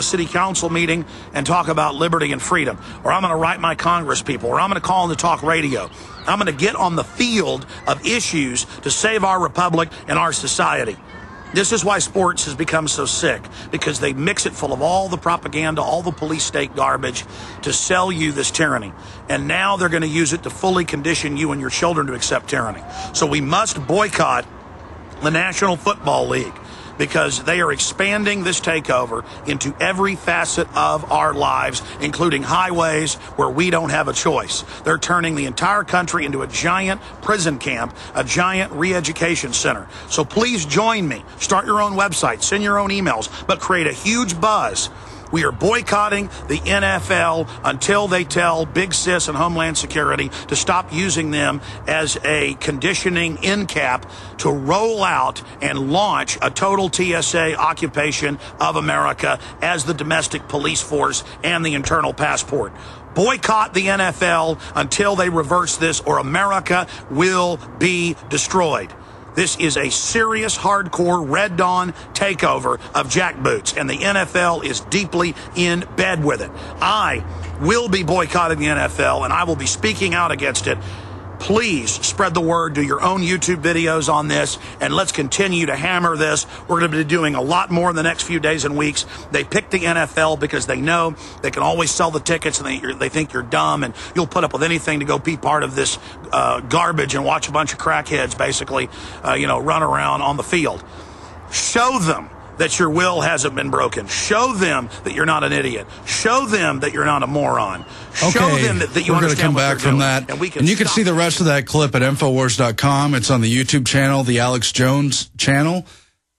a city council meeting and talk about liberty and freedom, or I'm going to write my Congress people, or I'm going to call on the talk radio. I'm going to get on the field of issues to save our republic and our society. This is why sports has become so sick, because they mix it full of all the propaganda, all the police state garbage to sell you this tyranny. And now they're going to use it to fully condition you and your children to accept tyranny. So we must boycott the National Football League, because they are expanding this takeover into every facet of our lives, including highways where we don't have a choice. They're turning the entire country into a giant prison camp, a giant re-education center. So please join me. Start your own website, send your own emails, but create a huge buzz. We are boycotting the NFL until they tell Big Sis and Homeland Security to stop using them as a conditioning end cap to roll out and launch a total TSA occupation of America as the domestic police force and the internal passport. Boycott the NFL until they reverse this, or America will be destroyed. This is a serious, hardcore, Red Dawn takeover of jackboots, and the NFL is deeply in bed with it. I will be boycotting the NFL, and I will be speaking out against it. Please spread the word, do your own YouTube videos on this, and let's continue to hammer this. We're going to be doing a lot more in the next few days and weeks. They picked the NFL because they know they can always sell the tickets, and they think you're dumb, and you'll put up with anything to go be part of this garbage and watch a bunch of crackheads basically, run around on the field. Show them that your will hasn't been broken. Show them that you're not an idiot. Show them that you're not a moron. Show them that you understand what they're doing. We're going to come back from that. And you can see the rest of that clip at Infowars.com. It's on the YouTube channel, the Alex Jones channel.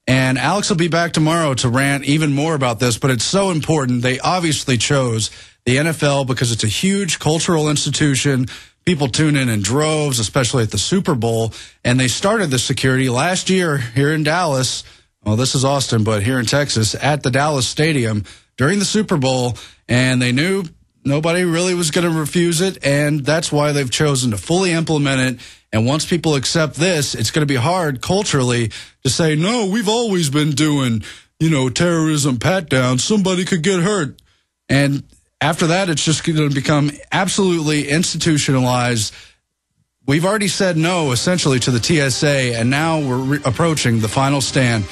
And Alex will be back tomorrow to rant even more about this, but it's so important. They obviously chose the NFL because it's a huge cultural institution. People tune in droves, especially at the Super Bowl. And they started the security last year here in Dallas. Well, this is Austin, but here in Texas, at the Dallas Stadium during the Super Bowl, and they knew nobody really was going to refuse it, and that's why they've chosen to fully implement it. And once people accept this, it's going to be hard culturally to say, no, we've always been doing, terrorism pat-down. Somebody could get hurt. And after that, it's just going to become absolutely institutionalized. We've already said no, essentially, to the TSA, and now we're approaching the final stand.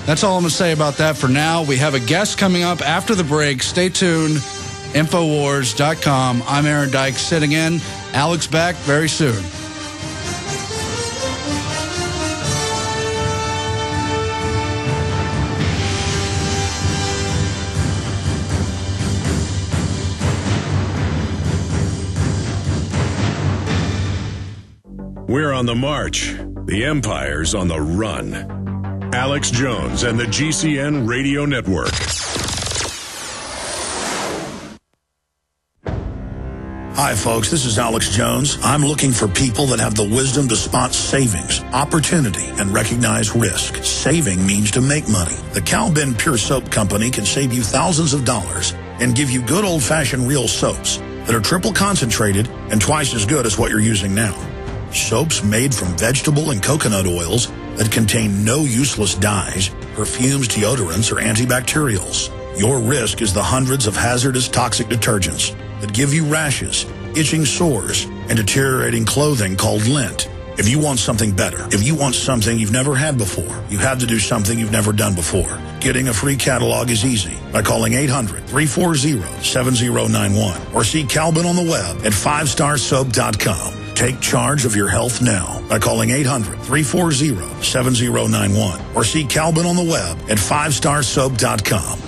That's all I'm going to say about that for now. We have a guest coming up after the break. Stay tuned. Infowars.com. I'm Aaron Dykes sitting in. Alex back very soon. We're on the march. The Empire's on the run. Alex Jones and the GCN Radio Network. Hi, folks. This is Alex Jones. I'm looking for people that have the wisdom to spot savings, opportunity, and recognize risk. Saving means to make money. The Cal Ben Pure Soap Company can save you thousands of dollars and give you good old-fashioned real soaps that are triple concentrated and twice as good as what you're using now. Soaps made from vegetable and coconut oils that contain no useless dyes, perfumes, deodorants, or antibacterials. Your risk is the hundreds of hazardous toxic detergents that give you rashes, itching sores, and deteriorating clothing called lint. If you want something better, if you want something you've never had before, you have to do something you've never done before. Getting a free catalog is easy by calling 800-340-7091 or see Calvin on the web at 5starsoap.com. Take charge of your health now by calling 800-340-7091 or see Calvin on the web at 5starsoap.com.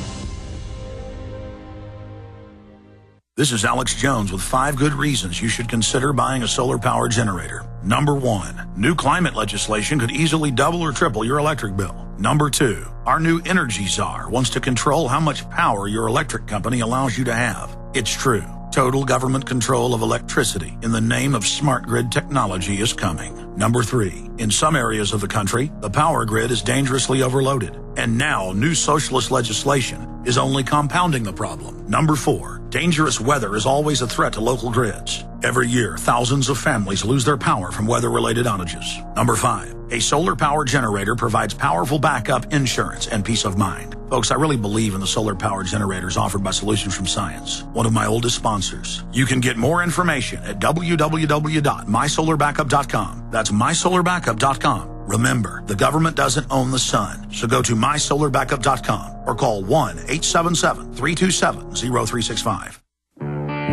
This is Alex Jones with 5 good reasons you should consider buying a solar power generator. Number 1, new climate legislation could easily double or triple your electric bill. Number 2, our new energy czar wants to control how much power your electric company allows you to have. It's true. Total government control of electricity in the name of smart grid technology is coming. Number 3, in some areas of the country, the power grid is dangerously overloaded. And now new socialist legislation is only compounding the problem. Number 4, dangerous weather is always a threat to local grids. Every year, thousands of families lose their power from weather-related outages. Number 5, a solar power generator provides powerful backup insurance and peace of mind. Folks, I really believe in the solar power generators offered by Solutions from Science, one of my oldest sponsors. You can get more information at www.mysolarbackup.com. That's mysolarbackup.com. Remember, the government doesn't own the sun, so go to mysolarbackup.com or call 1-877-327-0365.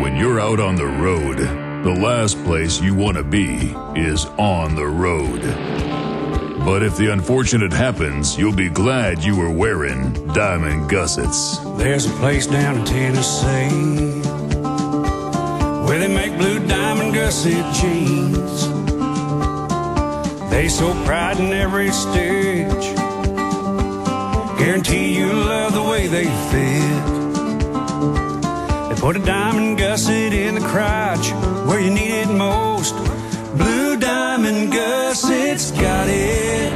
When you're out on the road, the last place you want to be is on the road. But if the unfortunate happens, you'll be glad you were wearing diamond gussets. There's a place down in Tennessee where they make blue diamond gusset jeans. They so pride in every stitch, guarantee you'll love the way they fit. They put a diamond gusset in the crotch where you need it most. Blue diamond gussets got it,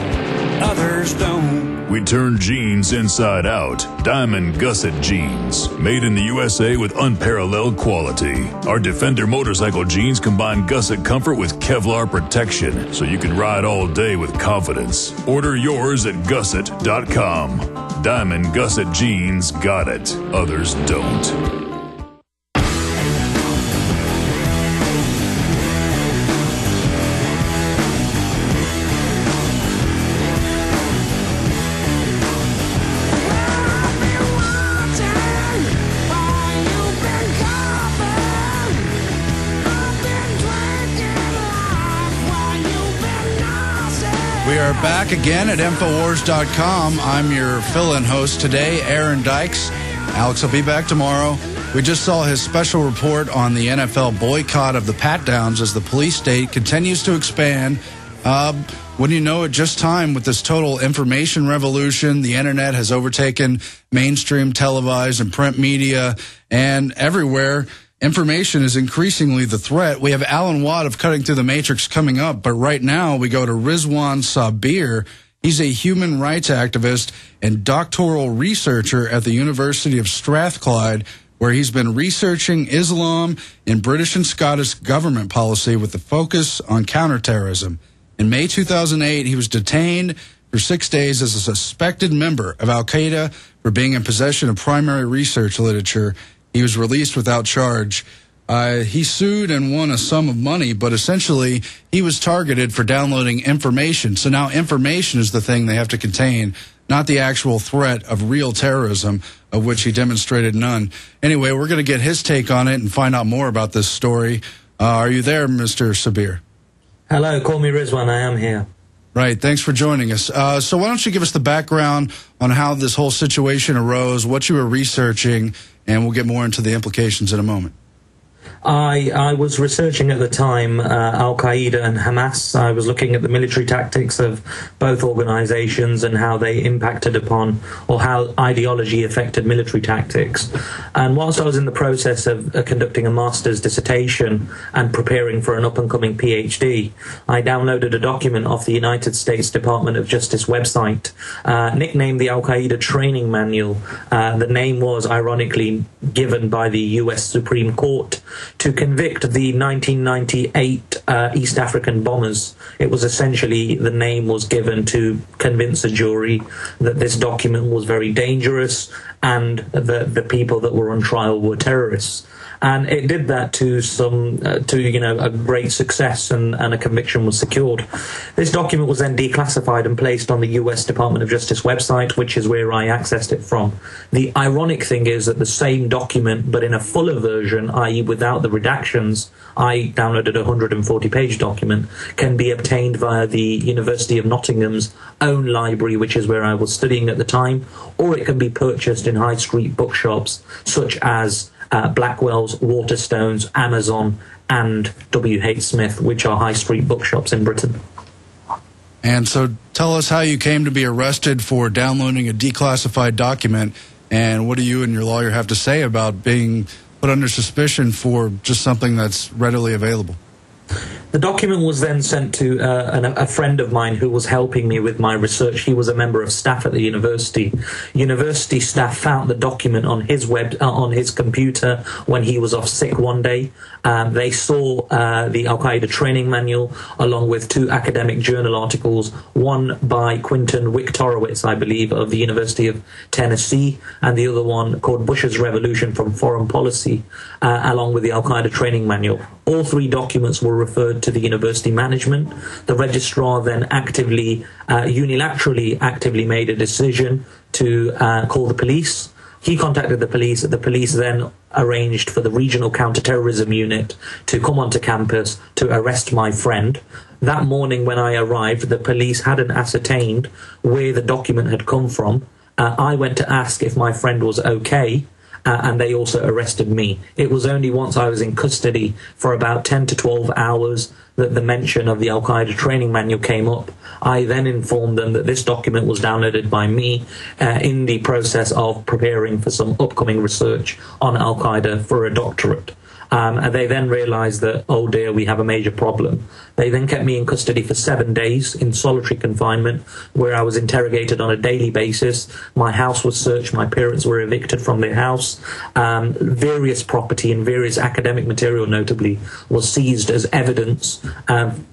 others don't. We turn jeans inside out. Diamond gusset jeans. Made in the USA with unparalleled quality. Our Defender motorcycle jeans combine gusset comfort with Kevlar protection, so you can ride all day with confidence. Order yours at gusset.com. Diamond gusset jeans got it, others don't. We are back again at Infowars.com. I'm your fill-in host today, Aaron Dykes. Alex will be back tomorrow. We just saw his special report on the NFL boycott of the pat-downs as the police state continues to expand. Wouldn't you know it, just time with this total information revolution. The internet has overtaken mainstream televised and print media, and everywhere information is increasingly the threat. We have Alan Watt of Cutting Through the Matrix coming up, but right now we go to Rizwan Sabir. He's a human rights activist and doctoral researcher at the University of Strathclyde, where he's been researching Islam and British and Scottish government policy with a focus on counterterrorism. In May 2008, he was detained for 6 days as a suspected member of Al-Qaeda for being in possession of primary research literature. He was released without charge. He sued and won a sum of money, but essentially he was targeted for downloading information. So now information is the thing they have to contain, not the actual threat of real terrorism, of which he demonstrated none. Anyway, we're going to get his take on it and find out more about this story. Are you there, Mr. Sabir? Hello, call me Rizwan. I am here. Right, thanks for joining us. So why don't you give us the background on how this whole situation arose, what you were researching, and we'll get more into the implications in a moment. I was researching at the time Al-Qaeda and Hamas. I was looking at the military tactics of both organizations and how they impacted upon, or how ideology affected military tactics. And whilst I was in the process of conducting a master's dissertation and preparing for an up-and-coming PhD, I downloaded a document off the United States Department of Justice website, nicknamed the Al-Qaeda Training Manual. The name was ironically given by the U.S. Supreme Court to convict the 1998 East African bombers. It was essentially, the name was given to convince a jury that this document was very dangerous and the people that were on trial were terrorists. And it did that to a great success, and a conviction was secured. This document was then declassified and placed on the U.S. Department of Justice website, which is where I accessed it from. The ironic thing is that the same document, but in a fuller version, i.e. without the redactions, I downloaded a 140-page document, can be obtained via the University of Nottingham's own library, which is where I was studying at the time, or it can be purchased in high street bookshops such as Blackwell's, Waterstones, Amazon, and W.H. Smith, which are high street bookshops in Britain. And so tell us how you came to be arrested for downloading a declassified document, and what do you and your lawyer have to say about being put under suspicion for just something that's readily available? The document was then sent to a friend of mine who was helping me with my research. He was a member of staff at the university. University staff found the document on his on his computer when he was off sick one day. They saw the Al-Qaeda training manual along with 2 academic journal articles, one by Quinton Wictorowicz, I believe, of the University of Tennessee, and the other one called Bush's Revolution from Foreign Policy, along with the Al-Qaeda training manual. All 3 documents were referred to the university management. The registrar then unilaterally actively made a decision to call the police. He contacted the police. The police then arranged for the regional counterterrorism unit to come onto campus to arrest my friend. That morning when I arrived, the police hadn't ascertained where the document had come from. I went to ask if my friend was okay, and they also arrested me. It was only once I was in custody for about 10 to 12 hours that the mention of the Al-Qaeda training manual came up. I then informed them that this document was downloaded by me in the process of preparing for some upcoming research on Al-Qaeda for a doctorate. And they then realized that, oh dear, we have a major problem. They then kept me in custody for 7 days in solitary confinement, where I was interrogated on a daily basis. My house was searched. My parents were evicted from their house. Various property and various academic material, notably, was seized as evidence,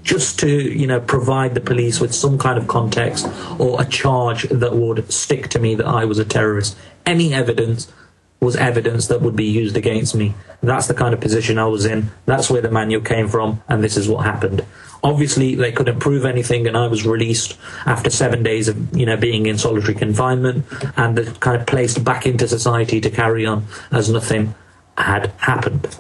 just to, provide the police with some kind of context or a charge that would stick to me that I was a terrorist. Any evidence was evidence that would be used against me. That's the kind of position I was in. That's where the manual came from, and this is what happened. Obviously, they couldn't prove anything, and I was released after 7 days of, being in solitary confinement, and kind of placed back into society to carry on as nothing had happened.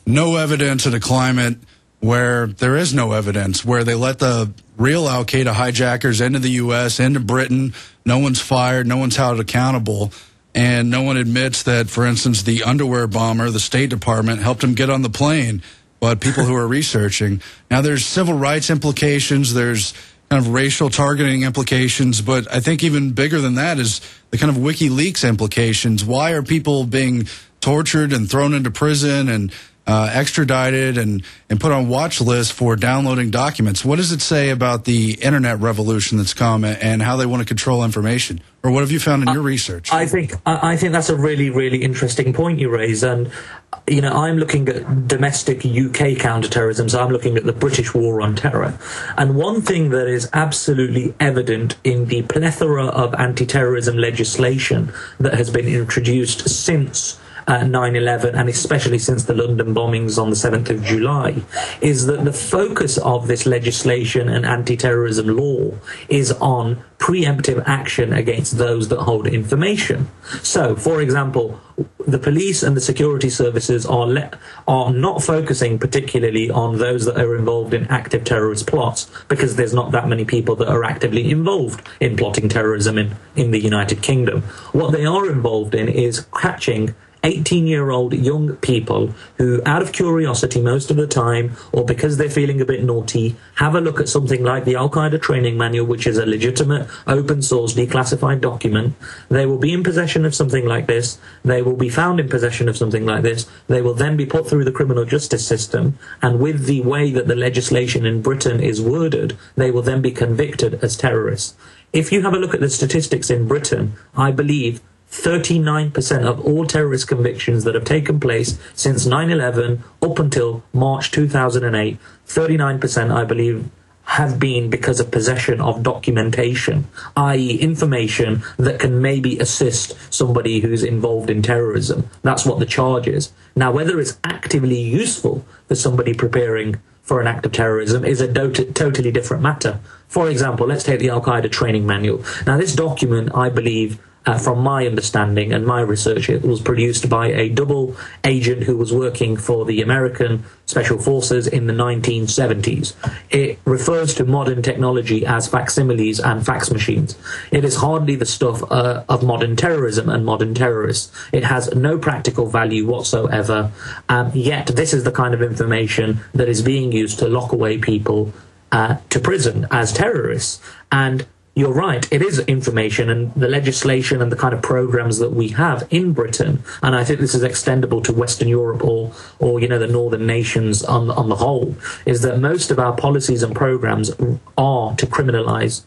No evidence in a climate where there is no evidence, where they let the real Al-Qaeda hijackers into the U.S., into Britain. No one's fired, no one's held accountable. And no one admits that, for instance, the underwear bomber, the State Department, helped him get on the plane, but people who are researching. Now, there's civil rights implications, there's kind of racial targeting implications, but I think even bigger than that is the kind of WikiLeaks implications. Why are people being tortured and thrown into prison and extradited and put on watch lists for downloading documents? What does it say about the internet revolution that's come and how they want to control information? Or what have you found in your research? I think that's a really, really interesting point you raise. And, I'm looking at domestic UK counterterrorism, so I'm looking at the British war on terror. And one thing that is absolutely evident in the plethora of anti-terrorism legislation that has been introduced since 9/11, and especially since the London bombings on the 7th of July, is that the focus of this legislation and anti-terrorism law is on preemptive action against those that hold information. So, for example, the police and the security services are not focusing particularly on those that are involved in active terrorist plots, because there's not that many people that are actively involved in plotting terrorism in the United Kingdom. What they are involved in is catching 18-year-old young people who, out of curiosity most of the time, or because they're feeling a bit naughty, have a look at something like the Al-Qaeda training manual, which is a legitimate, open-source, declassified document. They will be in possession of something like this. They will be found in possession of something like this. They will then be put through the criminal justice system, and with the way that the legislation in Britain is worded, they will then be convicted as terrorists. If you have a look at the statistics in Britain, I believe 39% of all terrorist convictions that have taken place since 9/11 up until March 2008, 39%, I believe, have been because of possession of documentation, i.e. information that can maybe assist somebody who's involved in terrorism. That's what the charge is. Now, whether it's actively useful for somebody preparing for an act of terrorism is a totally different matter. For example, let's take the Al-Qaeda training manual. Now, this document, I believe, from my understanding and my research, it was produced by a double agent who was working for the American Special Forces in the 1970s. It refers to modern technology as facsimiles and fax machines. It is hardly the stuff of modern terrorism and modern terrorists. It has no practical value whatsoever, yet this is the kind of information that is being used to lock away people to prison as terrorists. And you're right, it is information, and the legislation and the kind of programs that we have in Britain, and I think this is extendable to Western Europe or the northern nations on the whole, is that most of our policies and programs are to criminalize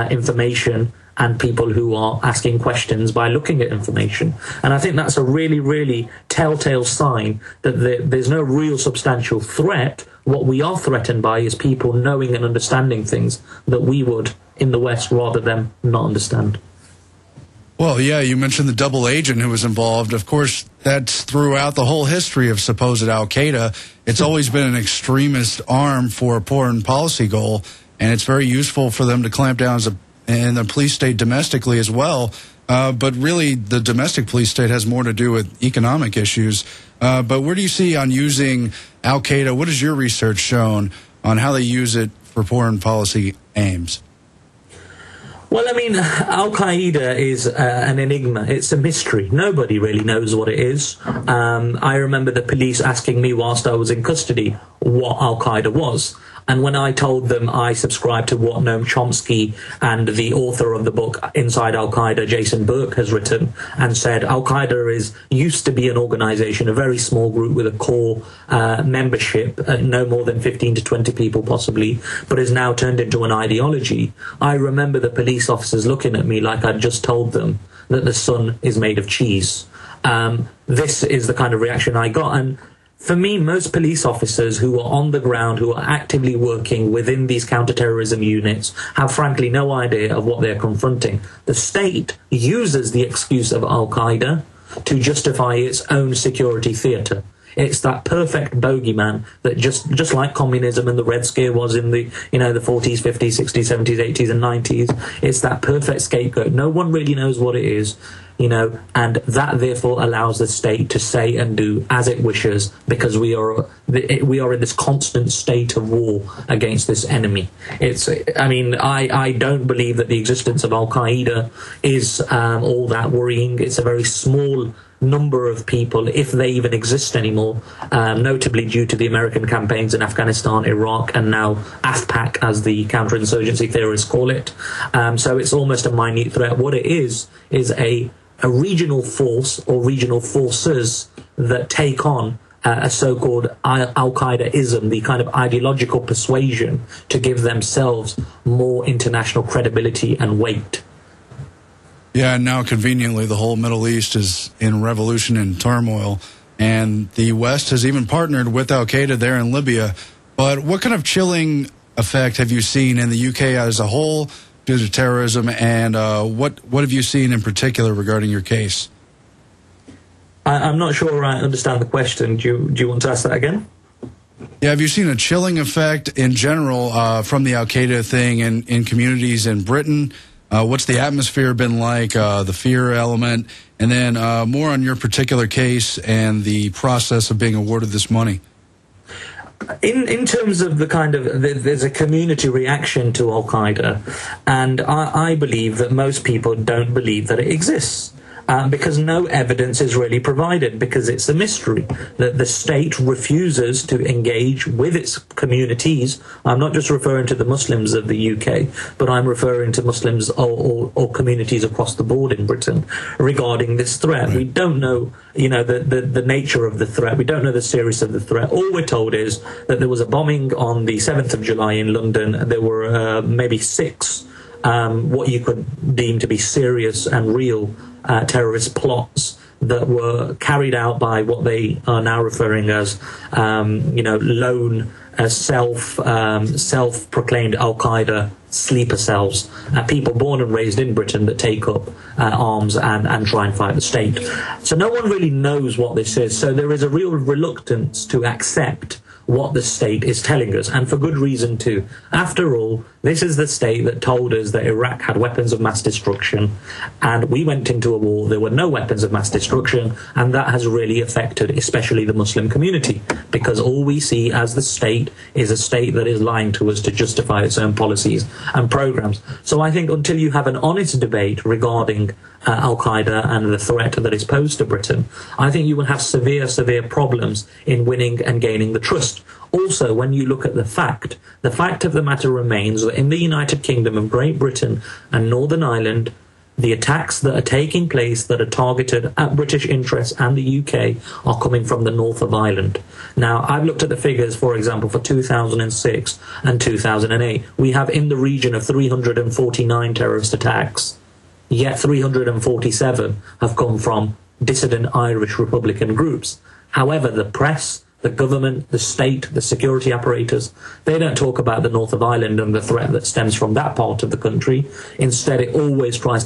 information and people who are asking questions by looking at information. And I think that's a really, really telltale sign that there's no real substantial threat. What we are threatened by is people knowing and understanding things that we would in the West rather than not understand. Well, yeah, you mentioned the double agent who was involved. Of course, that's throughout the whole history of supposed al-Qaeda. It's always been an extremist arm for a foreign policy goal, and it's very useful for them to clamp down in the police state domestically as well. But really, the domestic police state has more to do with economic issues. But where do you see on using al-Qaeda? What has your research shown on how they use it for foreign policy aims? Well, I mean, al-Qaeda is an enigma. It's a mystery. Nobody really knows what it is. I remember the police asking me whilst I was in custody what al-Qaeda was. And when I told them I subscribed to what Noam Chomsky and the author of the book Inside Al-Qaeda, Jason Burke, has written, and said Al-Qaeda used to be an organization, a very small group with a core membership, no more than 15 to 20 people possibly, but is now turned into an ideology. I remember the police officers looking at me like I'd just told them that the sun is made of cheese. This is the kind of reaction I got. And for me, most police officers who are on the ground, who are actively working within these counterterrorism units, have frankly no idea of what they're confronting. The state uses the excuse of al-Qaeda to justify its own security theatre. It's that perfect bogeyman that just like communism and the Red Scare was in the the 40s, 50s, 60s, 70s, 80s and 90s. It's that perfect scapegoat. No one really knows what it is, and that therefore allows the state to say and do as it wishes, because we are in this constant state of war against this enemy. I don't believe that the existence of al-Qaeda is all that worrying. It's a very small number of people, if they even exist anymore, notably due to the American campaigns in Afghanistan, Iraq, and now AFPAC, as the counterinsurgency theorists call it. So it's almost a minute threat. What it is a regional force or regional forces that take on a so-called al-Qaeda-ism, the kind of ideological persuasion to give themselves more international credibility and weight. Yeah, and now conveniently the whole Middle East is in revolution and turmoil, and the West has even partnered with al-Qaeda there in Libya. But what kind of chilling effect have you seen in the UK as a whole due to terrorism, and what have you seen in particular regarding your case? I'm not sure I understand the question. Do you want to ask that again? Yeah, have you seen a chilling effect in general from the al-Qaeda thing in communities in Britain? What's the atmosphere been like, the fear element, and then more on your particular case and the process of being awarded this money? In terms of the kind of, there's a community reaction to al-Qaeda, and I believe that most people don't believe that it exists. Because no evidence is really provided, because it's a mystery that the state refuses to engage with its communities. I'm not just referring to the Muslims of the UK, but I'm referring to Muslims or communities across the board in Britain regarding this threat. We don't know, the nature of the threat. We don't know the seriousness of the threat. All we're told is that there was a bombing on the 7th of July in London. There were maybe 6 what you could deem to be serious and real terrorist plots that were carried out by what they are now referring as, lone, self-proclaimed al-Qaeda sleeper cells, people born and raised in Britain that take up arms and try and fight the state. So no one really knows what this is. So there is a real reluctance to accept what the state is telling us, and for good reason too. After all, this is the state that told us that Iraq had weapons of mass destruction, and we went into a war, there were no weapons of mass destruction, and that has really affected especially the Muslim community, because all we see as the state is a state that is lying to us to justify its own policies and programs. So I think until you have an honest debate regarding Al-Qaeda and the threat that is posed to Britain, I think you will have severe, severe problems in winning and gaining the trust. Also, when you look at the fact of the matter remains that in the United Kingdom of Great Britain and Northern Ireland, the attacks that are taking place that are targeted at British interests and the UK are coming from the north of Ireland. Now, I've looked at the figures, for example, for 2006 and 2008. We have in the region of 349 terrorist attacks, yet 347 have come from dissident Irish Republican groups. However, the press, the government, the state, the security apparatus, they don't talk about the north of Ireland and the threat that stems from that part of the country. Instead, it always tries to